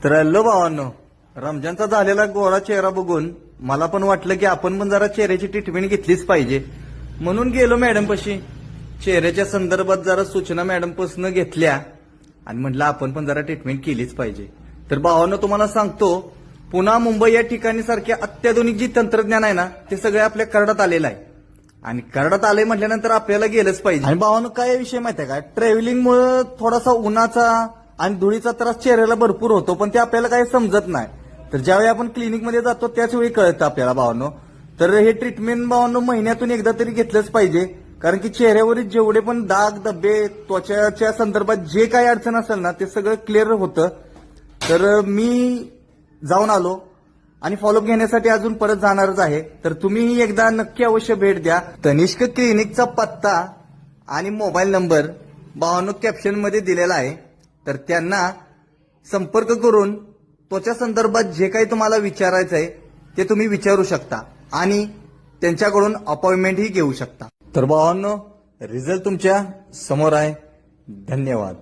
तर हॅलो भावांनो, रमजानचा झालेला गोरा चेहरा बघून मला पण वाटलं की आपण पण जरा चेहऱ्याची ट्रीटमेंट घेतलीच पाहिजे. म्हणून गेलो मॅडमपाशी. चेहऱ्याच्या संदर्भात जरा सूचना मॅडमपासून घेतल्या आणि म्हटलं आपण पण जरा ट्रीटमेंट केलीच पाहिजे. तर भावांनो, तुम्हाला सांगतो, पुन्हा मुंबई या ठिकाणी सारखे अत्याधुनिक जी तंत्रज्ञान आहे ना, ते सगळे आपल्या करडात आलेलं आहे. आणि करडात आले म्हटल्यानंतर आपल्याला गेलंच पाहिजे. आणि भावांनो, काय विषय माहिती आहे का, ट्रॅव्हलिंगमुळे थोडासा उन्हाचा आणि धुळीचा त्रास चेहऱ्याला भरपूर होतो, पण ते आपल्याला काही समजत नाही. तर ज्यावेळी आपण क्लिनिकमध्ये जातो त्याच वेळी कळतं आपल्याला भावांनो. तर हे ट्रीटमेंट भावांनो महिन्यातून एकदा तरी घेतलंच पाहिजे, कारण की चेहऱ्यावरील जेवढे पण दाग धब्बे त्वचाच्या संदर्भात जे काही अडचण असेल ना, ते सगळं क्लिअर होतं. तर मी जाऊन आलो आणि फॉलोअप घेण्यासाठी अजून परत जाणारच आहे. तर तुम्हीही एकदा नक्की अवश्य भेट द्या. तनिष्क क्लिनिकचा पत्ता आणि मोबाईल नंबर भावांनो कॅप्शन मध्ये दिलेला आहे. तर त्यांना संपर्क करून त्वचा संदर्भात जे काही तुम्हाला विचारायचं आहे ते तुम्ही विचारू शकता आणि त्यांच्याकडून अपॉइंटमेंटही घेऊ शकता. तर भावांनो, रिझल्ट तुमच्या समोर आहे. धन्यवाद.